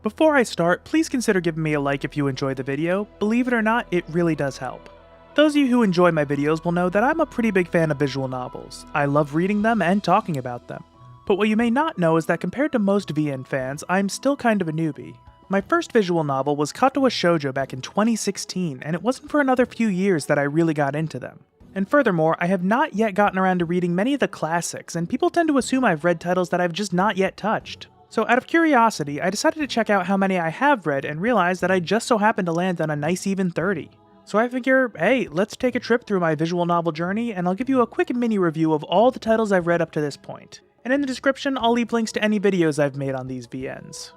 Before I start, please consider giving me a like if you enjoyed the video. Believe it or not, it really does help. Those of you who enjoy my videos will know that I'm a pretty big fan of visual novels. I love reading them and talking about them. But what you may not know is that compared to most VN fans, I'm still kind of a newbie. My first visual novel was Katawa Shoujo back in 2016, and it wasn't for another few years that I really got into them. And furthermore, I have not yet gotten around to reading many of the classics, and people tend to assume I've read titles that I've just not yet touched. So out of curiosity, I decided to check out how many I have read and realized that I just so happened to land on a nice even 30. So I figure, hey, let's take a trip through my visual novel journey, and I'll give you a quick mini review of all the titles I've read up to this point. And in the description, I'll leave links to any videos I've made on these VNs.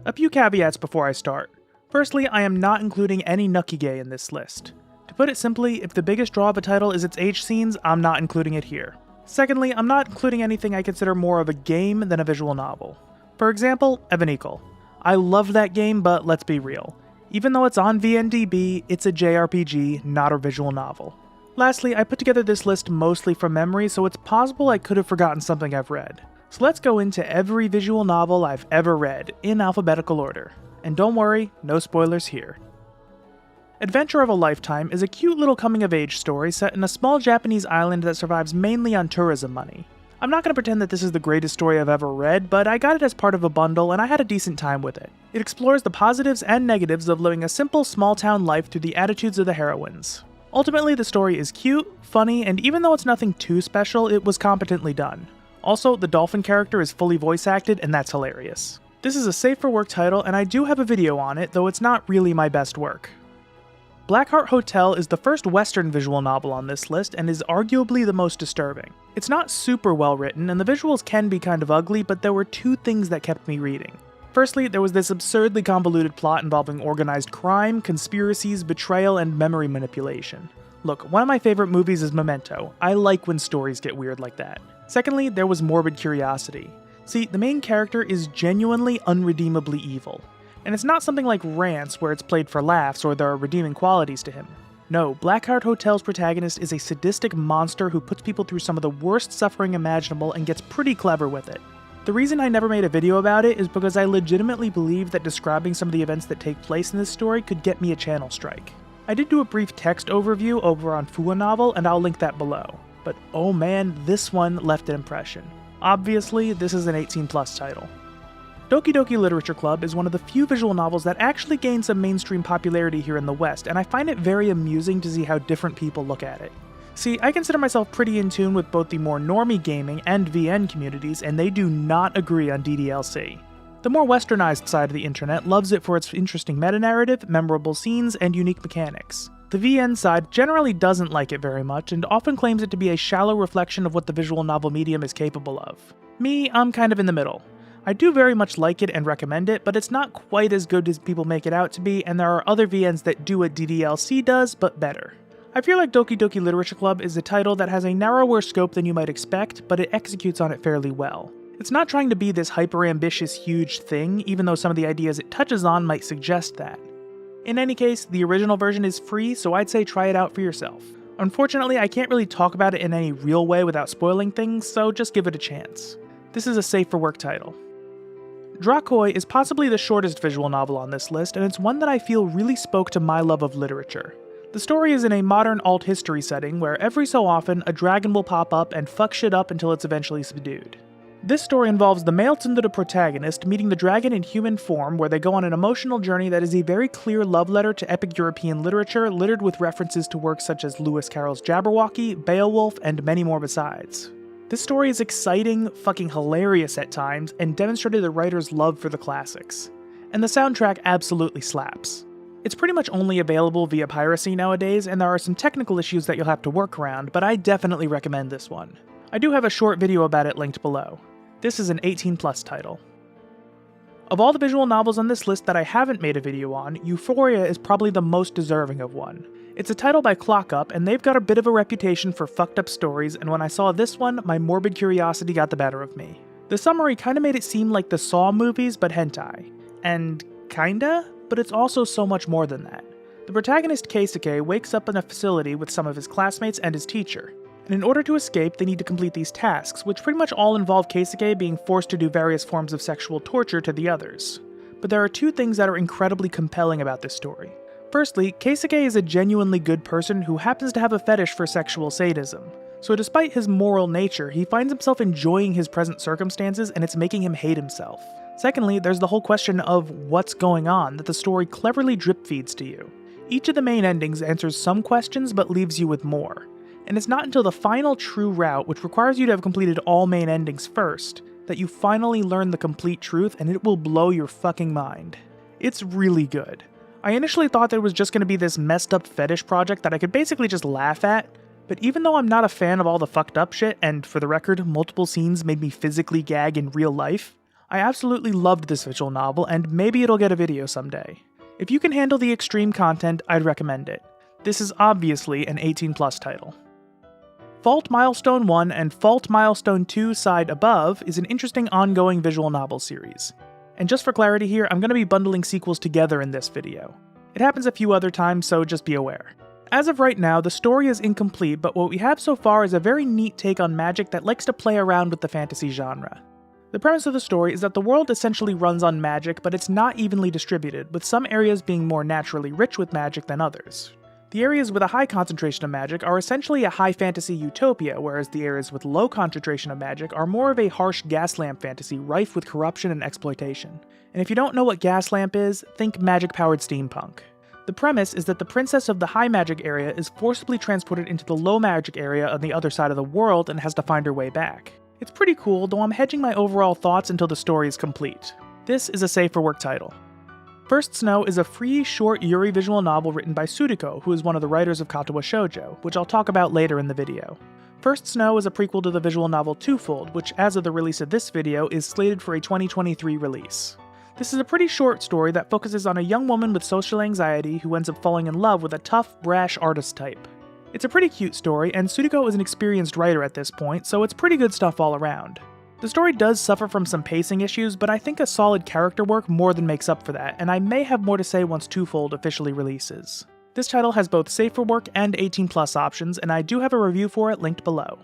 A few caveats before I start. Firstly, I am not including any Nukige in this list. To put it simply, if the biggest draw of a title is its age scenes, I'm not including it here. Secondly, I'm not including anything I consider more of a game than a visual novel. For example, Evanikal. I love that game, but let's be real. Even though it's on VNDB, it's a JRPG, not a visual novel. Lastly, I put together this list mostly from memory, so it's possible I could have forgotten something I've read. So let's go into every visual novel I've ever read, in alphabetical order. And don't worry, no spoilers here. Adventure of a Lifetime is a cute little coming-of-age story set in a small Japanese island that survives mainly on tourism money. I'm not going to pretend that this is the greatest story I've ever read, but I got it as part of a bundle and I had a decent time with it. It explores the positives and negatives of living a simple small-town life through the attitudes of the heroines. Ultimately, the story is cute, funny, and even though it's nothing too special, it was competently done. Also, the dolphin character is fully voice acted, and that's hilarious. This is a safe-for-work title, and I do have a video on it, though it's not really my best work. BlackHeart Hotel is the first Western visual novel on this list and is arguably the most disturbing. It's not super well written, and the visuals can be kind of ugly, but there were two things that kept me reading. Firstly, there was this absurdly convoluted plot involving organized crime, conspiracies, betrayal, and memory manipulation. Look, one of my favorite movies is Memento. I like when stories get weird like that. Secondly, there was morbid curiosity. See, the main character is genuinely unredeemably evil. And it's not something like Rance, where it's played for laughs or there are redeeming qualities to him. No, BlackHeart Hotel's protagonist is a sadistic monster who puts people through some of the worst suffering imaginable and gets pretty clever with it. The reason I never made a video about it is because I legitimately believe that describing some of the events that take place in this story could get me a channel strike. I did do a brief text overview over on Fua Novel, and I'll link that below. But oh man, this one left an impression. Obviously, this is an 18+ title. Doki Doki Literature Club is one of the few visual novels that actually gained some mainstream popularity here in the West, and I find it very amusing to see how different people look at it. See, I consider myself pretty in tune with both the more normie gaming and VN communities, and they do not agree on DDLC. The more westernized side of the internet loves it for its interesting meta-narrative, memorable scenes, and unique mechanics. The VN side generally doesn't like it very much, and often claims it to be a shallow reflection of what the visual novel medium is capable of. Me, I'm kind of in the middle. I do very much like it and recommend it, but it's not quite as good as people make it out to be, and there are other VNs that do what DDLC does, but better. I feel like Doki Doki Literature Club is a title that has a narrower scope than you might expect, but it executes on it fairly well. It's not trying to be this hyper-ambitious huge thing, even though some of the ideas it touches on might suggest that. In any case, the original version is free, so I'd say try it out for yourself. Unfortunately, I can't really talk about it in any real way without spoiling things, so just give it a chance. This is a safe-for-work title. Dra Koi is possibly the shortest visual novel on this list, and it's one that I feel really spoke to my love of literature. The story is in a modern alt history setting where every so often a dragon will pop up and fuck shit up until it's eventually subdued. This story involves the male tsundere protagonist meeting the dragon in human form, where they go on an emotional journey that is a very clear love letter to epic European literature, littered with references to works such as Lewis Carroll's Jabberwocky, Beowulf, and many more besides. This story is exciting, fucking hilarious at times, and demonstrated the writer's love for the classics. And the soundtrack absolutely slaps. It's pretty much only available via piracy nowadays, and there are some technical issues that you'll have to work around, but I definitely recommend this one. I do have a short video about it linked below. This is an 18+ title. Of all the visual novels on this list that I haven't made a video on, Euphoria is probably the most deserving of one. It's a title by Clock Up, and they've got a bit of a reputation for fucked up stories, and when I saw this one, my morbid curiosity got the better of me. The summary kinda made it seem like the Saw movies, but hentai. And kinda, but it's also so much more than that. The protagonist Keisuke wakes up in a facility with some of his classmates and his teacher. And in order to escape, they need to complete these tasks, which pretty much all involve Keisuke being forced to do various forms of sexual torture to the others. but there are two things that are incredibly compelling about this story. Firstly, Keisuke is a genuinely good person who happens to have a fetish for sexual sadism. So despite his moral nature, he finds himself enjoying his present circumstances and it's making him hate himself. Secondly, there's the whole question of what's going on that the story cleverly drip feeds to you. Each of the main endings answers some questions but leaves you with more. And it's not until the final true route, which requires you to have completed all main endings first, that you finally learn the complete truth and it will blow your fucking mind. It's really good. I initially thought that it was just going to be this messed up fetish project that I could basically just laugh at, but even though I'm not a fan of all the fucked up shit, and for the record, multiple scenes made me physically gag in real life, I absolutely loved this visual novel and maybe it'll get a video someday. If you can handle the extreme content, I'd recommend it. This is obviously an 18+ title. Fault Milestone 1 and Fault Milestone 2 side above is an interesting ongoing visual novel series. And just for clarity here, I'm going to be bundling sequels together in this video. It happens a few other times, so just be aware. As of right now, the story is incomplete, but what we have so far is a very neat take on magic that likes to play around with the fantasy genre. The premise of the story is that the world essentially runs on magic, but it's not evenly distributed, with some areas being more naturally rich with magic than others. The areas with a high concentration of magic are essentially a high fantasy utopia, whereas the areas with low concentration of magic are more of a harsh gas lamp fantasy rife with corruption and exploitation. And if you don't know what gas lamp is, think magic-powered steampunk. The premise is that the princess of the high magic area is forcibly transported into the low magic area on the other side of the world and has to find her way back. It's pretty cool, though I'm hedging my overall thoughts until the story is complete. This is a safe for work title. First Snow is a free, short Yuri visual novel written by Suriko, who is one of the writers of Katawa Shoujo, which I'll talk about later in the video. First Snow is a prequel to the visual novel Twofold, which as of the release of this video is slated for a 2023 release. This is a pretty short story that focuses on a young woman with social anxiety who ends up falling in love with a tough, brash artist type. It's a pretty cute story, and Suriko is an experienced writer at this point, so it's pretty good stuff all around. The story does suffer from some pacing issues, but I think a solid character work more than makes up for that, and I may have more to say once Twofold officially releases. This title has both safe for work and 18+ options, and I do have a review for it linked below.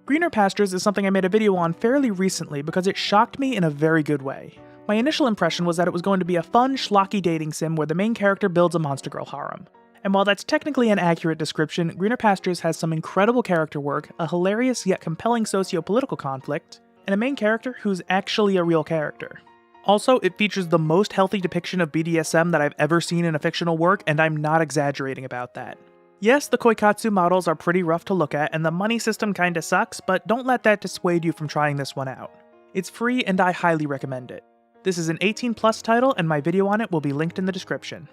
Greener Pastures is something I made a video on fairly recently because it shocked me in a very good way. My initial impression was that it was going to be a fun, schlocky dating sim where the main character builds a monster girl harem. And while that's technically an accurate description, Greener Pastures has some incredible character work, a hilarious yet compelling socio-political conflict, and a main character who's actually a real character. Also, it features the most healthy depiction of BDSM that I've ever seen in a fictional work, and I'm not exaggerating about that. Yes, the koikatsu models are pretty rough to look at, and the money system kinda sucks, but don't let that dissuade you from trying this one out. It's free, and I highly recommend it. This is an 18+ title, and my video on it will be linked in the description.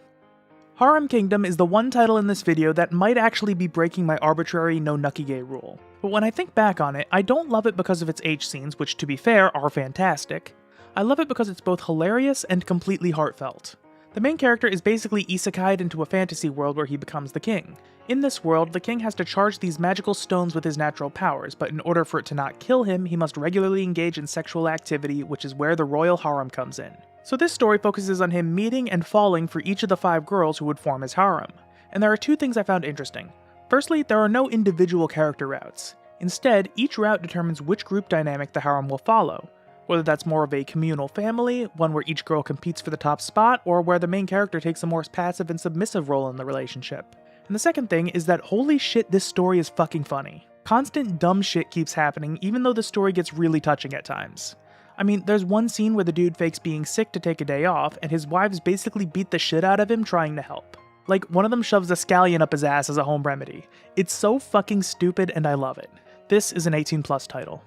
Harem Kingdom is the one title in this video that might actually be breaking my arbitrary no nukige rule. But when I think back on it, I don't love it because of its H scenes, which to be fair, are fantastic. I love it because it's both hilarious and completely heartfelt. The main character is basically isekai'd into a fantasy world where he becomes the king. In this world, the king has to charge these magical stones with his natural powers, but in order for it to not kill him, he must regularly engage in sexual activity, which is where the royal harem comes in. So this story focuses on him meeting and falling for each of the 5 girls who would form his harem. And there are 2 things I found interesting. Firstly, there are no individual character routes. Instead, each route determines which group dynamic the harem will follow. Whether that's more of a communal family, one where each girl competes for the top spot, or where the main character takes a more passive and submissive role in the relationship. And the second thing is that holy shit, this story is fucking funny. Constant dumb shit keeps happening even though the story gets really touching at times. I mean, there's one scene where the dude fakes being sick to take a day off, and his wives basically beat the shit out of him trying to help. Like, one of them shoves a scallion up his ass as a home remedy. It's so fucking stupid and I love it. This is an 18+ title.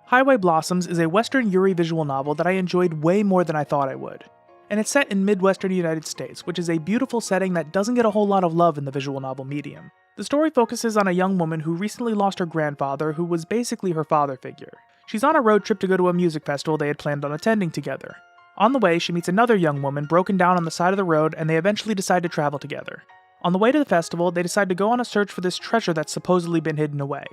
Highway Blossoms is a Western Yuri visual novel that I enjoyed way more than I thought I would. And it's set in Midwestern United States, which is a beautiful setting that doesn't get a whole lot of love in the visual novel medium. The story focuses on a young woman who recently lost her grandfather, who was basically her father figure. She's on a road trip to go to a music festival they had planned on attending together. On the way, she meets another young woman broken down on the side of the road, and they eventually decide to travel together. On the way to the festival, they decide to go on a search for this treasure that's supposedly been hidden away.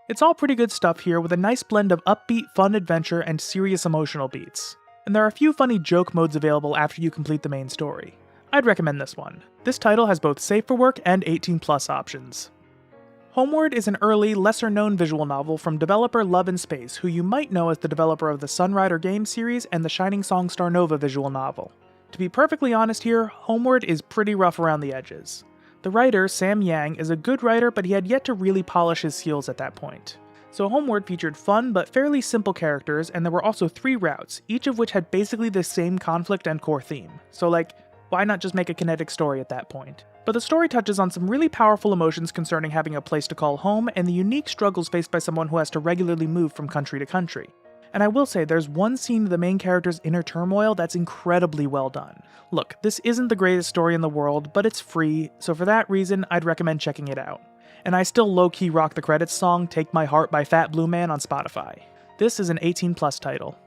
It's all pretty good stuff here, with a nice blend of upbeat, fun adventure and serious emotional beats. And there are a few funny joke modes available after you complete the main story. I'd recommend this one. This title has both safe for work and 18+ options. Homeward is an early, lesser-known visual novel from developer Love and Space, who you might know as the developer of the Sunrider game series and the Shining Song Starnova visual novel. To be perfectly honest here, Homeward is pretty rough around the edges. The writer, Sam Yang, is a good writer, but he had yet to really polish his skills at that point. So Homeward featured fun but fairly simple characters, and there were also 3 routes, each of which had basically the same conflict and core theme. So why not just make a kinetic story at that point? But the story touches on some really powerful emotions concerning having a place to call home and the unique struggles faced by someone who has to regularly move from country to country. And I will say, there's one scene of the main character's inner turmoil that's incredibly well done. Look, this isn't the greatest story in the world, but it's free, so for that reason, I'd recommend checking it out. And I still low-key rock the credits song Take My Heart by Fat Blue Man on Spotify. This is an 18+ title.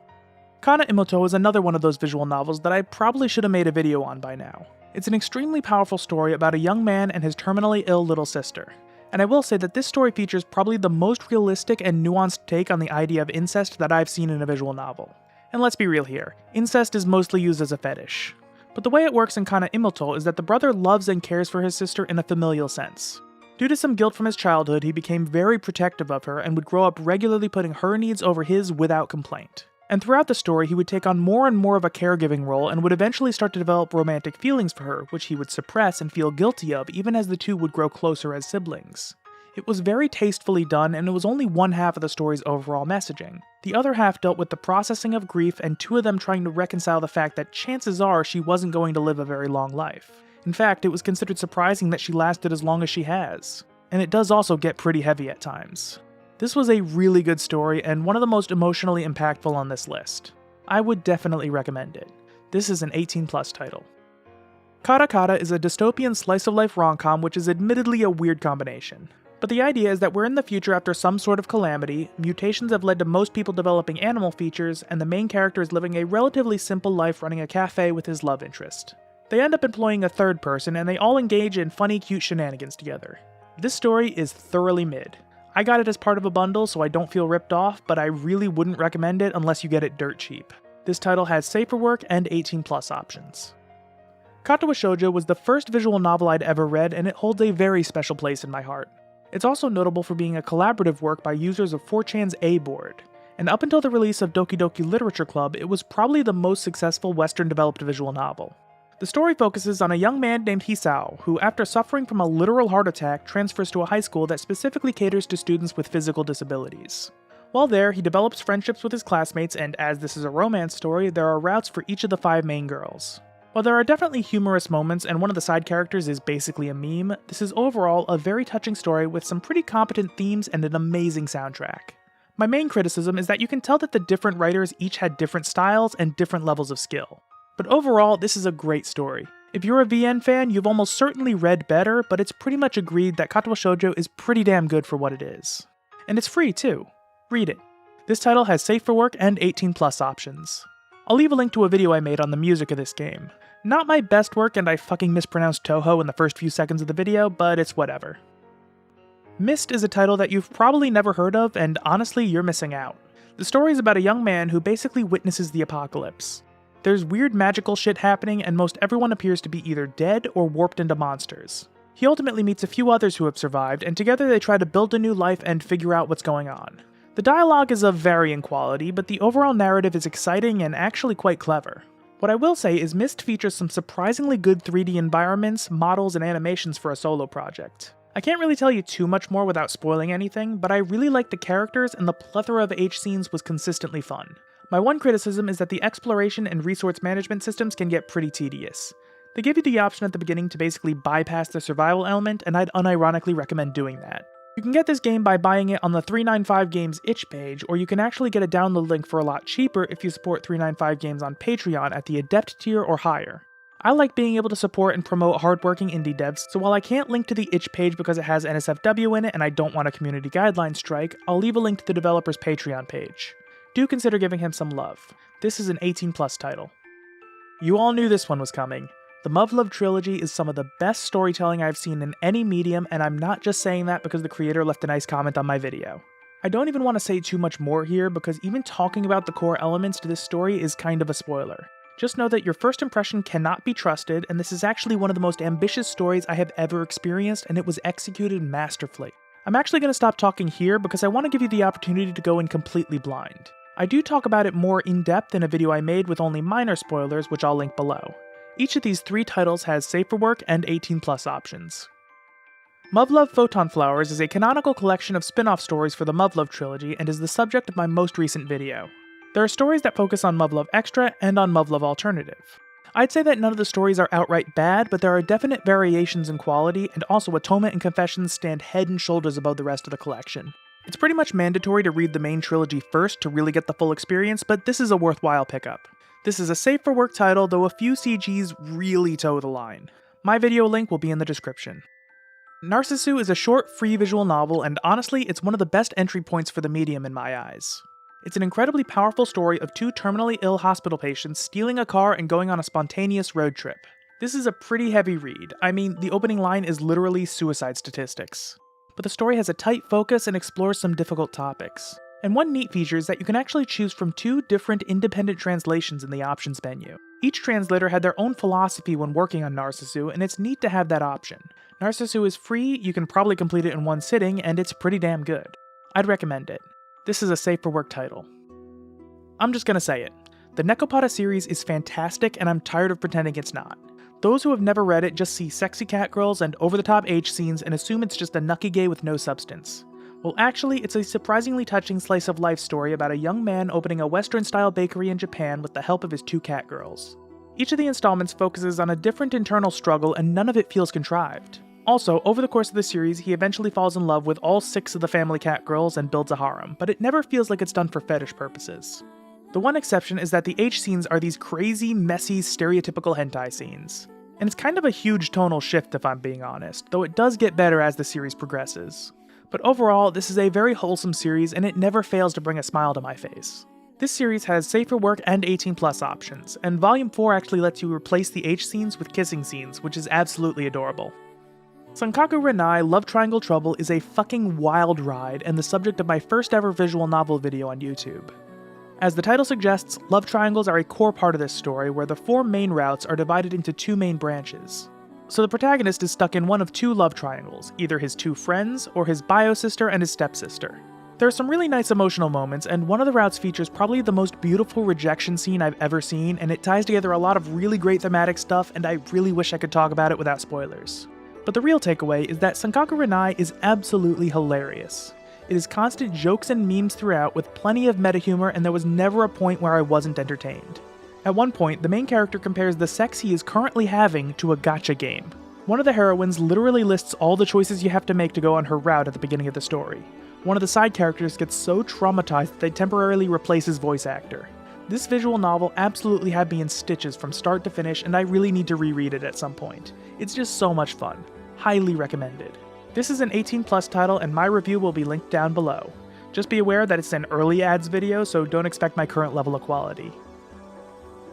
Kana Imouto is another one of those visual novels that I probably should have made a video on by now. It's an extremely powerful story about a young man and his terminally ill little sister. And I will say that this story features probably the most realistic and nuanced take on the idea of incest that I've seen in a visual novel. And let's be real here, incest is mostly used as a fetish. But the way it works in Kana Imouto is that the brother loves and cares for his sister in a familial sense. Due to some guilt from his childhood, he became very protective of her and would grow up regularly putting her needs over his without complaint. And throughout the story, he would take on more and more of a caregiving role and would eventually start to develop romantic feelings for her, which he would suppress and feel guilty of even as the two would grow closer as siblings. It was very tastefully done, and it was only one half of the story's overall messaging. The other half dealt with the processing of grief and 2 of them trying to reconcile the fact that chances are she wasn't going to live a very long life. In fact, it was considered surprising that she lasted as long as she has. And it does also get pretty heavy at times. This was a really good story and one of the most emotionally impactful on this list. I would definitely recommend it. This is an 18+ title. Karakara is a dystopian slice-of-life rom-com which is admittedly a weird combination. But the idea is that we're in the future after some sort of calamity, mutations have led to most people developing animal features, and the main character is living a relatively simple life running a cafe with his love interest. They end up employing a third person and they all engage in funny cute shenanigans together. This story is thoroughly mid. I got it as part of a bundle so I don't feel ripped off, but I really wouldn't recommend it unless you get it dirt cheap. This title has safer work and 18+ options. Katawa Shoujo was the first visual novel I'd ever read, and it holds a very special place in my heart. It's also notable for being a collaborative work by users of 4chan's A board. And up until the release of Doki Doki Literature Club, it was probably the most successful Western-developed visual novel. The story focuses on a young man named Hisao, who after suffering from a literal heart attack transfers to a high school that specifically caters to students with physical disabilities. While there, he develops friendships with his classmates, and as this is a romance story, there are routes for each of the 5 main girls. While there are definitely humorous moments and one of the side characters is basically a meme, this is overall a very touching story with some pretty competent themes and an amazing soundtrack. My main criticism is that you can tell that the different writers each had different styles and different levels of skill. But overall, this is a great story. If you're a VN fan, you've almost certainly read better, but it's pretty much agreed that Katawa Shoujo is pretty damn good for what it is. And it's free too. Read it. This title has safe for work and 18+ options. I'll leave a link to a video I made on the music of this game. Not my best work, and I fucking mispronounced Toho in the first few seconds of the video, but it's whatever. Myst is a title that you've probably never heard of, and honestly, you're missing out. The story is about a young man who basically witnesses the apocalypse. There's weird magical shit happening, and most everyone appears to be either dead or warped into monsters. He ultimately meets a few others who have survived, and together they try to build a new life and figure out what's going on. The dialogue is of varying quality, but the overall narrative is exciting and actually quite clever. What I will say is Myst features some surprisingly good 3D environments, models, and animations for a solo project. I can't really tell you too much more without spoiling anything, but I really liked the characters and the plethora of H scenes was consistently fun. My one criticism is that the exploration and resource management systems can get pretty tedious. They give you the option at the beginning to basically bypass the survival element, and I'd unironically recommend doing that. You can get this game by buying it on the 395 Games itch page, or you can actually get a download link for a lot cheaper if you support 395 Games on Patreon at the Adept tier or higher. I like being able to support and promote hardworking indie devs, so while I can't link to the itch page because it has NSFW in it and I don't want a community guideline strike, I'll leave a link to the developer's Patreon page. Do consider giving him some love. This is an 18+ title. You all knew this one was coming. The Muv-Luv trilogy is some of the best storytelling I've seen in any medium, and I'm not just saying that because the creator left a nice comment on my video. I don't even want to say too much more here because even talking about the core elements to this story is kind of a spoiler. Just know that your first impression cannot be trusted, and this is actually one of the most ambitious stories I have ever experienced, and it was executed masterfully. I'm actually going to stop talking here because I want to give you the opportunity to go in completely blind. I do talk about it more in depth in a video I made with only minor spoilers, which I'll link below. Each of these 3 titles has safe for work and 18+ options. Muv-Luv Photonflowers is a canonical collection of spin-off stories for the Muv-Luv trilogy and is the subject of my most recent video. There are stories that focus on Muv-Luv Extra and on Muv-Luv Alternative. I'd say that none of the stories are outright bad, but there are definite variations in quality, and also Atonement and Confessions stand head and shoulders above the rest of the collection. It's pretty much mandatory to read the main trilogy first to really get the full experience, but this is a worthwhile pickup. This is a safe for work title, though a few CGs really toe the line. My video link will be in the description. Narcissu is a short, free visual novel, and honestly, it's one of the best entry points for the medium in my eyes. It's an incredibly powerful story of 2 terminally ill hospital patients stealing a car and going on a spontaneous road trip. This is a pretty heavy read. I mean, the opening line is literally suicide statistics. But the story has a tight focus and explores some difficult topics. And one neat feature is that you can actually choose from 2 different independent translations in the options menu. Each translator had their own philosophy when working on Narcissu, and it's neat to have that option. Narcissu is free, you can probably complete it in one sitting, and it's pretty damn good. I'd recommend it. This is a safe for work title. I'm just gonna say it. The Nekopara series is fantastic, and I'm tired of pretending it's not. Those who have never read it just see sexy cat girls and over-the-top age scenes and assume it's just a nucky with no substance. Well, actually, it's a surprisingly touching slice-of-life story about a young man opening a Western-style bakery in Japan with the help of his 2 cat girls. Each of the installments focuses on a different internal struggle, and none of it feels contrived. Also, over the course of the series, he eventually falls in love with all 6 of the family cat girls and builds a harem, but it never feels like it's done for fetish purposes. The one exception is that the H scenes are these crazy, messy, stereotypical hentai scenes. And it's kind of a huge tonal shift if I'm being honest, though it does get better as the series progresses. But overall, this is a very wholesome series and it never fails to bring a smile to my face. This series has safe for work and 18+ options, and Volume 4 actually lets you replace the H scenes with kissing scenes, which is absolutely adorable. Sankaku Renai Love Triangle Trouble is a fucking wild ride and the subject of my first ever visual novel video on YouTube. As the title suggests, love triangles are a core part of this story where the 4 main routes are divided into 2 main branches. So the protagonist is stuck in one of 2 love triangles, either his 2 friends or his bio-sister and his stepsister. There are some really nice emotional moments, and one of the routes features probably the most beautiful rejection scene I've ever seen, and it ties together a lot of really great thematic stuff, and I really wish I could talk about it without spoilers. But the real takeaway is that Sankaku Renai is absolutely hilarious. It is constant jokes and memes throughout with plenty of meta humor, and there was never a point where I wasn't entertained. At one point, the main character compares the sex he is currently having to a gacha game. One of the heroines literally lists all the choices you have to make to go on her route at the beginning of the story. One of the side characters gets so traumatized that they temporarily replace his voice actor. This visual novel absolutely had me in stitches from start to finish, and I really need to reread it at some point. It's just so much fun. Highly recommended. This is an 18+ title, and my review will be linked down below. Just be aware that it's an early ads video, so don't expect my current level of quality.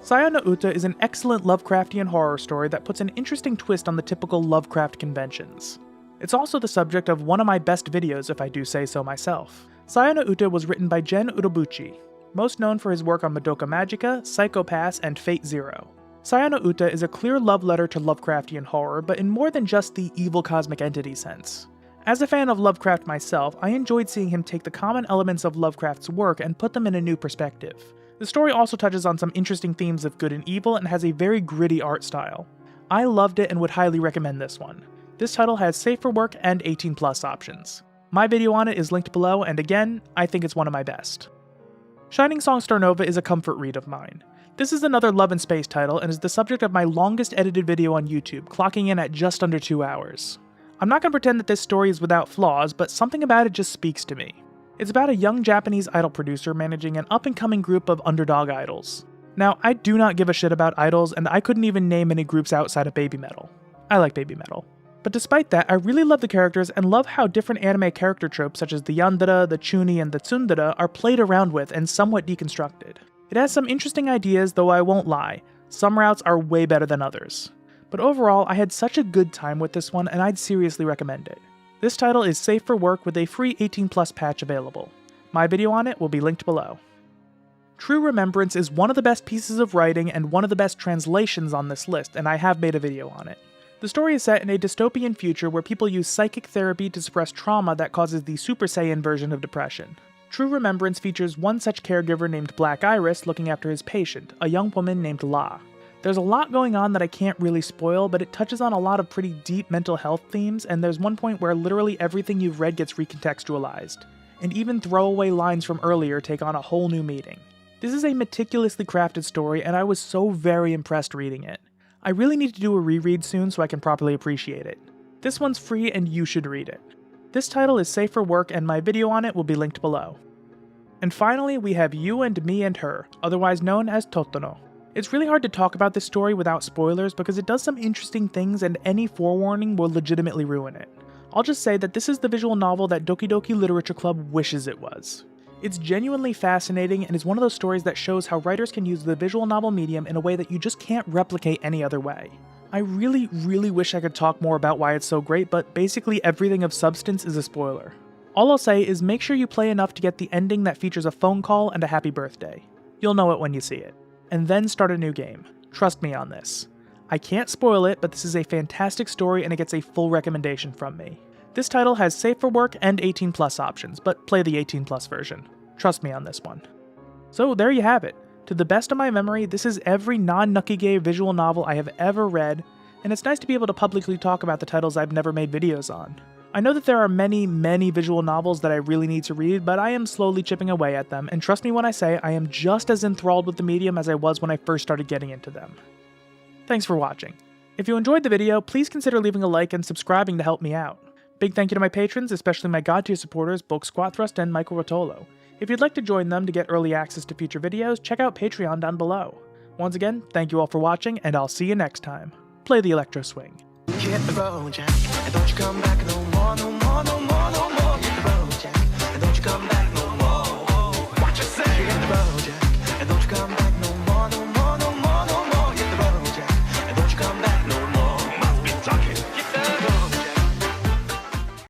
Saya no Uta is an excellent Lovecraftian horror story that puts an interesting twist on the typical Lovecraft conventions. It's also the subject of one of my best videos, if I do say so myself. Saya no Uta was written by Gen Urobuchi, most known for his work on Madoka Magica, Psycho Pass, and Fate Zero. Saya no Uta is a clear love letter to Lovecraftian horror, but in more than just the evil cosmic entity sense. As a fan of Lovecraft myself, I enjoyed seeing him take the common elements of Lovecraft's work and put them in a new perspective. The story also touches on some interesting themes of good and evil and has a very gritty art style. I loved it and would highly recommend this one. This title has safe for work and 18+ options. My video on it is linked below, and again, I think it's one of my best. Shining Song Starnova is a comfort read of mine. This is another Love and Space title and is the subject of my longest edited video on YouTube, clocking in at just under 2 hours. I'm not going to pretend that this story is without flaws, but something about it just speaks to me. It's about a young Japanese idol producer managing an up-and-coming group of underdog idols. Now, I do not give a shit about idols, and I couldn't even name any groups outside of baby metal. I like baby metal. But despite that, I really love the characters and love how different anime character tropes such as the yandere, the chuni, and the tsundere are played around with and somewhat deconstructed. It has some interesting ideas, though I won't lie, some routes are way better than others. But overall, I had such a good time with this one and I'd seriously recommend it. This title is safe for work with a free 18+ patch available. My video on it will be linked below. True Remembrance is one of the best pieces of writing and one of the best translations on this list, and I have made a video on it. The story is set in a dystopian future where people use psychic therapy to suppress trauma that causes the Super Saiyan version of depression. True Remembrance features one such caregiver named Black Iris looking after his patient, a young woman named La. There's a lot going on that I can't really spoil, but it touches on a lot of pretty deep mental health themes, and there's one point where literally everything you've read gets recontextualized, and even throwaway lines from earlier take on a whole new meaning. This is a meticulously crafted story, and I was so very impressed reading it. I really need to do a reread soon so I can properly appreciate it. This one's free and you should read it. This title is safe for work and my video on it will be linked below. And finally, we have You and Me and Her, otherwise known as Totono. It's really hard to talk about this story without spoilers because it does some interesting things and any forewarning will legitimately ruin it. I'll just say that this is the visual novel that Doki Doki Literature Club wishes it was. It's genuinely fascinating and is one of those stories that shows how writers can use the visual novel medium in a way that you just can't replicate any other way. I really wish I could talk more about why it's so great, but basically everything of substance is a spoiler. All I'll say is make sure you play enough to get the ending that features a phone call and a happy birthday. You'll know it when you see it. And then start a new game. Trust me on this. I can't spoil it, but this is a fantastic story and it gets a full recommendation from me. This title has safe for work and 18+ options, but play the 18+ version. Trust me on this one. So there you have it. To the best of my memory, this is every non-Nukige visual novel I have ever read, and it's nice to be able to publicly talk about the titles I've never made videos on. I know that there are many visual novels that I really need to read, but I am slowly chipping away at them, and trust me when I say I am just as enthralled with the medium as I was when I first started getting into them. Thanks for watching. If you enjoyed the video, please consider leaving a like and subscribing to help me out. Big thank you to my patrons, especially my God tier supporters, Bulk Squat Thrust and Michael Rotolo. If you'd like to join them to get early access to future videos, check out Patreon down below. Once again, thank you all for watching, and I'll see you next time. Play the Electro Swing. Hit the road, Jack, and don't you come back no more, no more, no more, no more. Hit the road, Jack, and don't you come back.